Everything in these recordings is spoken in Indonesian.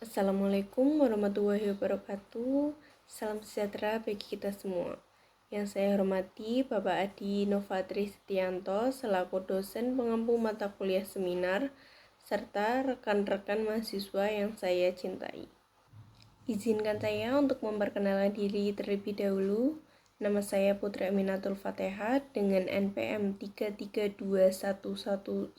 Assalamualaikum warahmatullahi wabarakatuh. Salam sejahtera bagi kita semua. Yang saya hormati Bapak Adi Novatri Setianto selaku dosen pengampu mata kuliah seminar serta rekan-rekan mahasiswa yang saya cintai. Izinkan saya untuk memperkenalkan diri terlebih dahulu. Nama saya Putri Aminatul Fatihah dengan NPM 33211100026,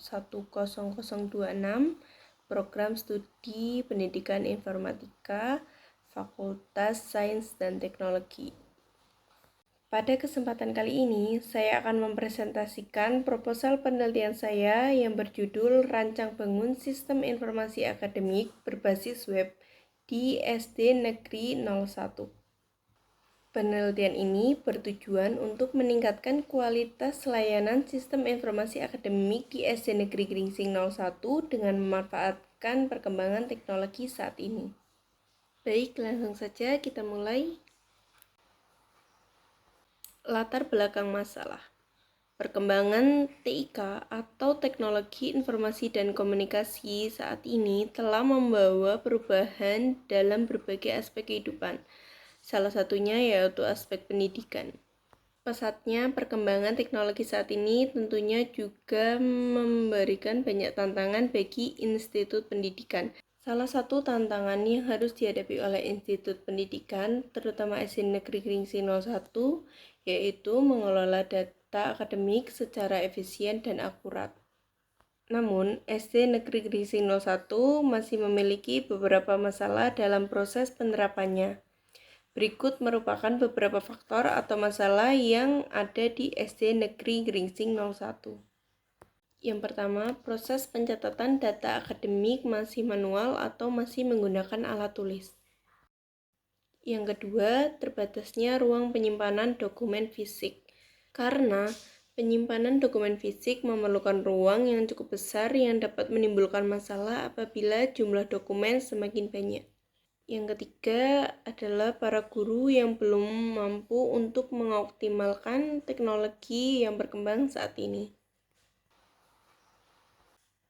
Program Studi Pendidikan Informatika, Fakultas Sains dan Teknologi. Pada kesempatan kali ini, saya akan mempresentasikan proposal penelitian saya yang berjudul Rancang Bangun Sistem Informasi Akademik Berbasis Web di SD Negeri 01. Penelitian ini bertujuan untuk meningkatkan kualitas layanan sistem informasi akademik di SD Negeri Gringsing 01 dengan memanfaatkan perkembangan teknologi saat ini. Baik, langsung saja kita mulai. Latar belakang masalah. Perkembangan TIK atau Teknologi Informasi dan Komunikasi saat ini telah membawa perubahan dalam berbagai aspek kehidupan. Salah satunya yaitu aspek pendidikan. Pesatnya perkembangan teknologi saat ini tentunya juga memberikan banyak tantangan bagi institut pendidikan. Salah satu tantangan yang harus dihadapi oleh institut pendidikan, terutama SD Negeri Gringsing 01, yaitu mengelola data akademik secara efisien dan akurat. Namun, SD Negeri Gringsing 01 masih memiliki beberapa masalah dalam proses penerapannya. Berikut merupakan beberapa faktor atau masalah yang ada di SD Negeri Gringsing 01. Yang pertama, proses pencatatan data akademik masih manual atau masih menggunakan alat tulis. Yang kedua, terbatasnya ruang penyimpanan dokumen fisik. Karena penyimpanan dokumen fisik memerlukan ruang yang cukup besar yang dapat menimbulkan masalah apabila jumlah dokumen semakin banyak. Yang ketiga adalah para guru yang belum mampu untuk mengoptimalkan teknologi yang berkembang saat ini.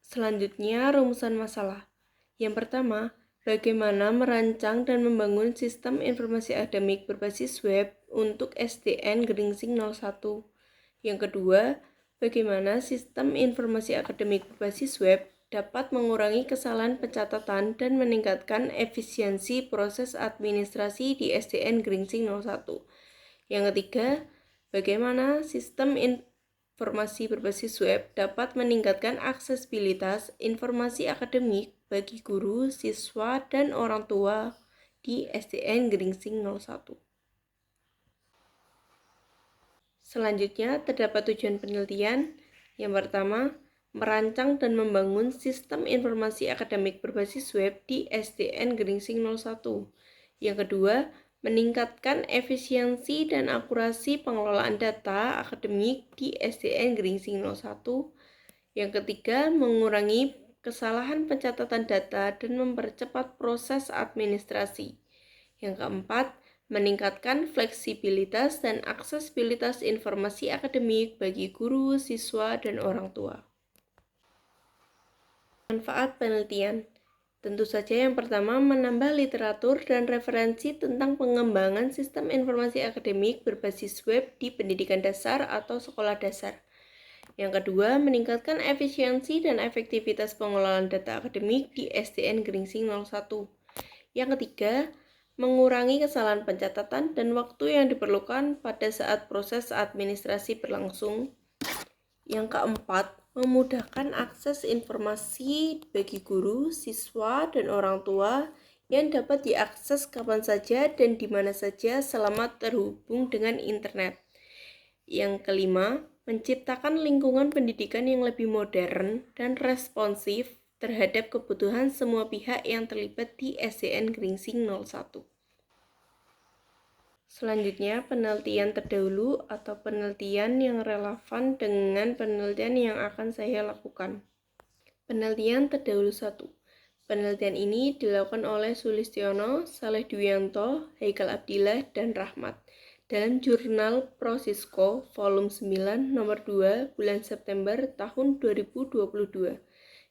Selanjutnya, rumusan masalah. Yang pertama, bagaimana merancang dan membangun sistem informasi akademik berbasis web untuk SDN Gringsing 01. Yang kedua, bagaimana sistem informasi akademik berbasis web dapat mengurangi kesalahan pencatatan dan meningkatkan efisiensi proses administrasi di SDN Gringsing 01. Yang ketiga, bagaimana sistem informasi berbasis web dapat meningkatkan aksesibilitas informasi akademik bagi guru, siswa, dan orang tua di SDN Gringsing 01. Selanjutnya, terdapat tujuan penelitian. Yang pertama, merancang dan membangun sistem informasi akademik berbasis web di SDN Gringsing 01. Yang kedua, meningkatkan efisiensi dan akurasi pengelolaan data akademik di SDN Gringsing 01. Yang ketiga, mengurangi kesalahan pencatatan data dan mempercepat proses administrasi. Yang keempat, meningkatkan fleksibilitas dan aksesibilitas informasi akademik bagi guru, siswa, dan orang tua. Manfaat penelitian. Tentu saja yang pertama menambah literatur dan referensi tentang pengembangan sistem informasi akademik berbasis web di pendidikan dasar atau sekolah dasar. Yang kedua, meningkatkan efisiensi dan efektivitas pengelolaan data akademik di SDN Gringsing 01. Yang ketiga, mengurangi kesalahan pencatatan dan waktu yang diperlukan pada saat proses administrasi berlangsung. Yang keempat, memudahkan akses informasi bagi guru, siswa, dan orang tua yang dapat diakses kapan saja dan di mana saja selama terhubung dengan internet. Yang kelima, menciptakan lingkungan pendidikan yang lebih modern dan responsif terhadap kebutuhan semua pihak yang terlibat di SDN Gringsing 01. Selanjutnya, penelitian terdahulu atau penelitian yang relevan dengan penelitian yang akan saya lakukan. Penelitian terdahulu 1. Penelitian ini dilakukan oleh Sulistiono, Saleh Dwianto, Haikal Abdillah, dan Rahmat dalam jurnal Prosisko volume 9 nomor 2 bulan September tahun 2022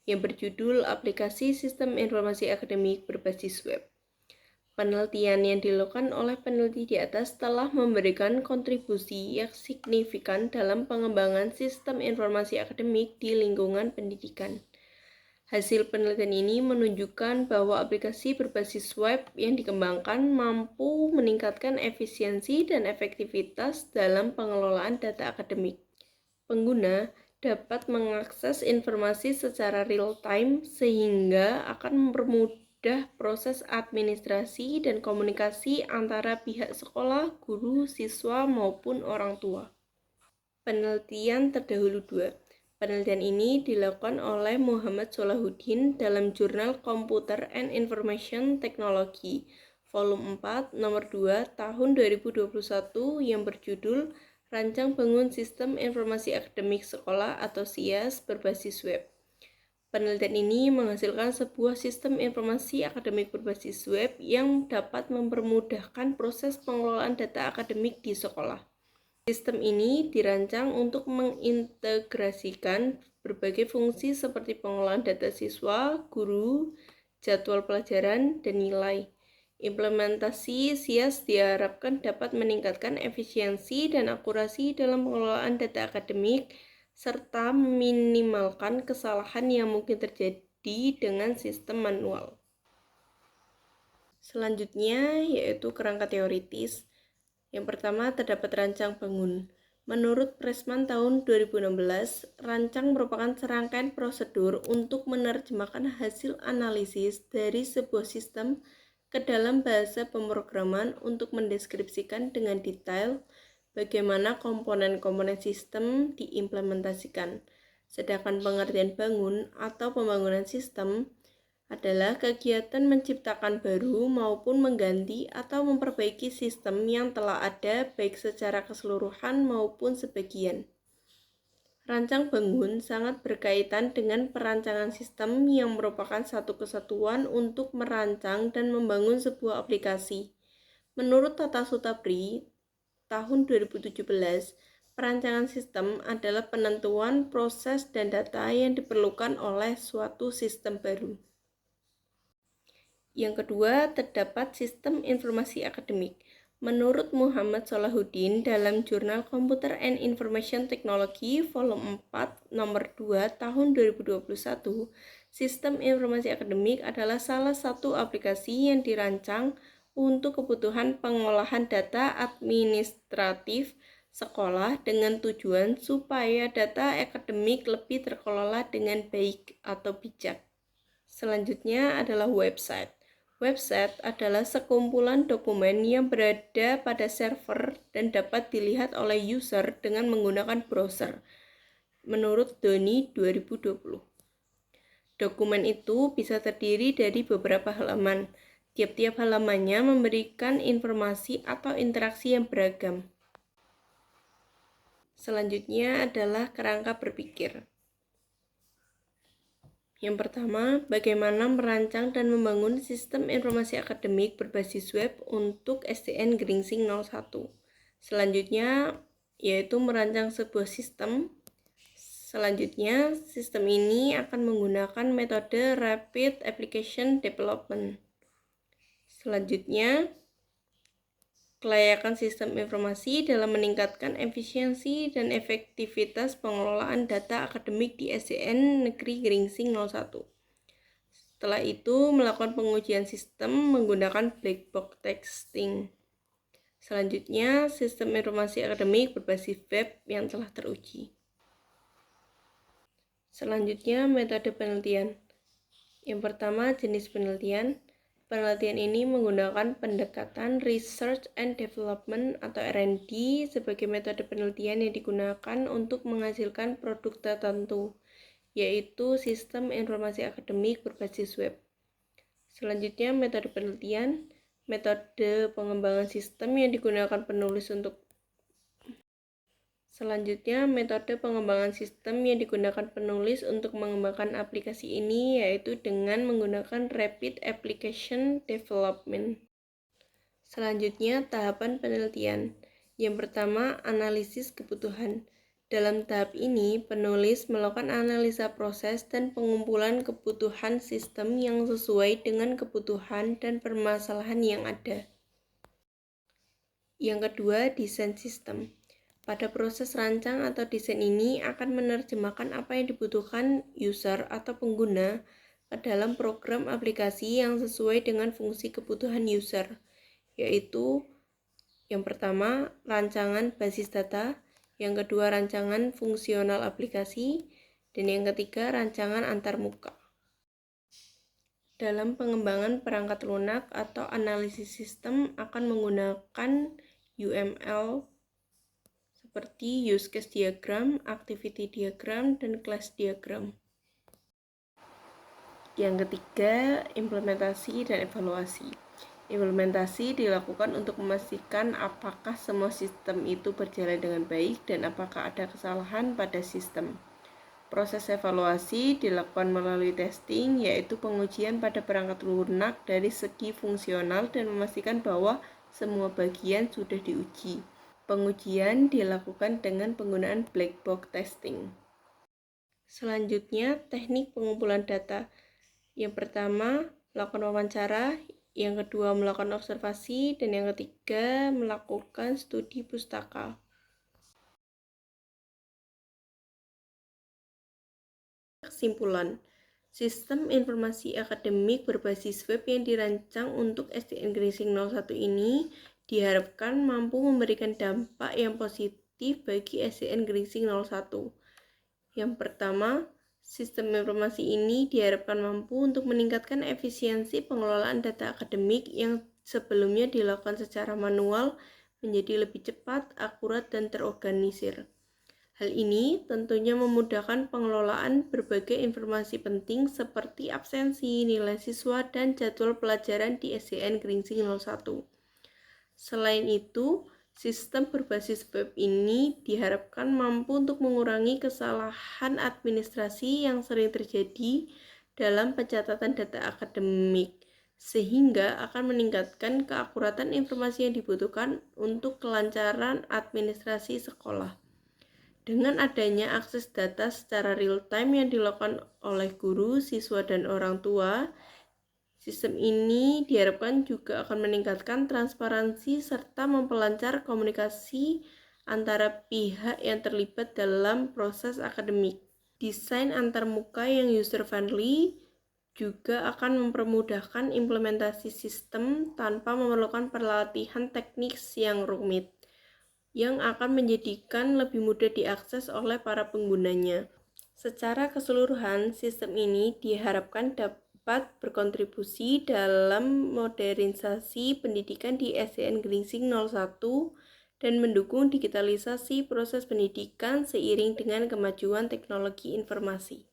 yang berjudul Aplikasi Sistem Informasi Akademik Berbasis Web. Penelitian yang dilakukan oleh peneliti di atas telah memberikan kontribusi yang signifikan dalam pengembangan sistem informasi akademik di lingkungan pendidikan. Hasil penelitian ini menunjukkan bahwa aplikasi berbasis web yang dikembangkan mampu meningkatkan efisiensi dan efektivitas dalam pengelolaan data akademik. Pengguna dapat mengakses informasi secara real-time sehingga akan mempermudah proses administrasi dan komunikasi antara pihak sekolah, guru, siswa, maupun orang tua. Penelitian terdahulu 2. Penelitian ini dilakukan oleh Muhammad Solahuddin dalam jurnal Computer and Information Technology, volume 4, nomor 2, tahun 2021 yang berjudul Rancang Bangun Sistem Informasi Akademik Sekolah atau SIAS berbasis web. Penelitian ini menghasilkan sebuah sistem informasi akademik berbasis web yang dapat mempermudahkan proses pengelolaan data akademik di sekolah. Sistem ini dirancang untuk mengintegrasikan berbagai fungsi seperti pengolahan data siswa, guru, jadwal pelajaran, dan nilai. Implementasi SIAS diharapkan dapat meningkatkan efisiensi dan akurasi dalam pengelolaan data akademik, serta meminimalkan kesalahan yang mungkin terjadi dengan sistem manual. Selanjutnya yaitu kerangka teoritis. Yang pertama, terdapat rancang bangun. Menurut Pressman tahun 2016, rancang merupakan serangkaian prosedur untuk menerjemahkan hasil analisis dari sebuah sistem ke dalam bahasa pemrograman untuk mendeskripsikan dengan detail bagaimana komponen-komponen sistem diimplementasikan. Sedangkan pengertian bangun atau pembangunan sistem adalah kegiatan menciptakan baru maupun mengganti atau memperbaiki sistem yang telah ada baik secara keseluruhan maupun sebagian. Rancang bangun sangat berkaitan dengan perancangan sistem yang merupakan satu kesatuan untuk merancang dan membangun sebuah aplikasi. Menurut Tata Sutapri tahun 2017, perancangan sistem adalah penentuan proses dan data yang diperlukan oleh suatu sistem baru. Yang kedua, terdapat sistem informasi akademik. Menurut Muhammad Solahuddin dalam jurnal Computer and Information Technology volume 4 nomor 2 tahun 2021, sistem informasi akademik adalah salah satu aplikasi yang dirancang untuk kebutuhan pengolahan data administratif sekolah dengan tujuan supaya data akademik lebih terkelola dengan baik atau bijak. Selanjutnya adalah website. Website adalah sekumpulan dokumen yang berada pada server dan dapat dilihat oleh user dengan menggunakan browser. Menurut Doni 2020. Dokumen itu bisa terdiri dari beberapa halaman. Tiap-tiap halamannya memberikan informasi atau interaksi yang beragam. Selanjutnya adalah kerangka berpikir. Yang pertama, bagaimana merancang dan membangun sistem informasi akademik berbasis web untuk SDN Gringsing 01. Selanjutnya, yaitu merancang sebuah sistem. Selanjutnya, sistem ini akan menggunakan metode Rapid Application Development. Selanjutnya, kelayakan sistem informasi dalam meningkatkan efisiensi dan efektivitas pengelolaan data akademik di SDN Negeri Gringsing 01. Setelah itu, melakukan pengujian sistem menggunakan black box testing. Selanjutnya, sistem informasi akademik berbasis web yang telah teruji. Selanjutnya, metode penelitian. Yang pertama, jenis penelitian. Penelitian ini menggunakan pendekatan Research and Development atau R&D sebagai metode penelitian yang digunakan untuk menghasilkan produk tertentu, yaitu sistem informasi akademik berbasis web. Selanjutnya, metode penelitian, metode pengembangan sistem yang digunakan penulis untuk mengembangkan aplikasi ini yaitu dengan menggunakan Rapid Application Development. Selanjutnya, tahapan penelitian. Yang pertama, analisis kebutuhan. Dalam tahap ini, penulis melakukan analisa proses dan pengumpulan kebutuhan sistem yang sesuai dengan kebutuhan dan permasalahan yang ada. Yang kedua, desain sistem. Pada proses rancang atau desain ini akan menerjemahkan apa yang dibutuhkan user atau pengguna ke dalam program aplikasi yang sesuai dengan fungsi kebutuhan user, yaitu yang pertama, rancangan basis data, yang kedua, rancangan fungsional aplikasi, dan yang ketiga, rancangan antarmuka. Dalam pengembangan perangkat lunak atau analisis sistem akan menggunakan UML seperti use case diagram, activity diagram, dan class diagram. Yang ketiga, implementasi dan evaluasi. Implementasi dilakukan untuk memastikan apakah semua sistem itu berjalan dengan baik dan apakah ada kesalahan pada sistem. Proses evaluasi dilakukan melalui testing, yaitu pengujian pada perangkat lunak dari segi fungsional dan memastikan bahwa semua bagian sudah diuji. Pengujian dilakukan dengan penggunaan black box testing. Selanjutnya, teknik pengumpulan data. Yang pertama, melakukan wawancara, yang kedua melakukan observasi, dan yang ketiga melakukan studi pustaka. Kesimpulan, sistem informasi akademik berbasis web yang dirancang untuk SDN Grising 01 ini diharapkan mampu memberikan dampak yang positif bagi SDN Grising 01. Yang pertama, sistem informasi ini diharapkan mampu untuk meningkatkan efisiensi pengelolaan data akademik yang sebelumnya dilakukan secara manual menjadi lebih cepat, akurat, dan terorganisir. Hal ini tentunya memudahkan pengelolaan berbagai informasi penting seperti absensi, nilai siswa, dan jadwal pelajaran di SDN Grising 01. Selain itu, sistem berbasis web ini diharapkan mampu untuk mengurangi kesalahan administrasi yang sering terjadi dalam pencatatan data akademik, sehingga akan meningkatkan keakuratan informasi yang dibutuhkan untuk kelancaran administrasi sekolah. Dengan adanya akses data secara real-time yang dilakukan oleh guru, siswa, dan orang tua, sistem ini diharapkan juga akan meningkatkan transparansi serta memperlancar komunikasi antara pihak yang terlibat dalam proses akademik. Desain antarmuka yang user-friendly juga akan mempermudahkan implementasi sistem tanpa memerlukan pelatihan teknis yang rumit, yang akan menjadikan lebih mudah diakses oleh para penggunanya. Secara keseluruhan, sistem ini diharapkan dapat berkontribusi dalam modernisasi pendidikan di SDN Grising 01 dan mendukung digitalisasi proses pendidikan seiring dengan kemajuan teknologi informasi.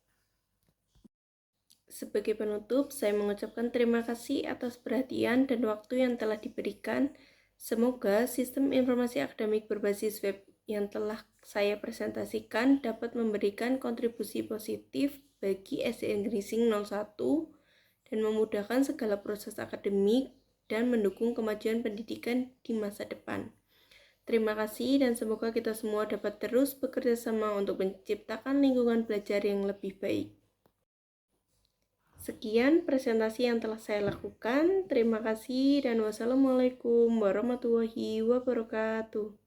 Sebagai penutup, saya mengucapkan terima kasih atas perhatian dan waktu yang telah diberikan. Semoga sistem informasi akademik berbasis web yang telah saya presentasikan dapat memberikan kontribusi positif bagi SDN Grising 01 dan memudahkan segala proses akademik dan mendukung kemajuan pendidikan di masa depan. Terima kasih dan semoga kita semua dapat terus bekerja sama untuk menciptakan lingkungan belajar yang lebih baik. Sekian presentasi yang telah saya lakukan. Terima kasih dan wassalamualaikum warahmatullahi wabarakatuh.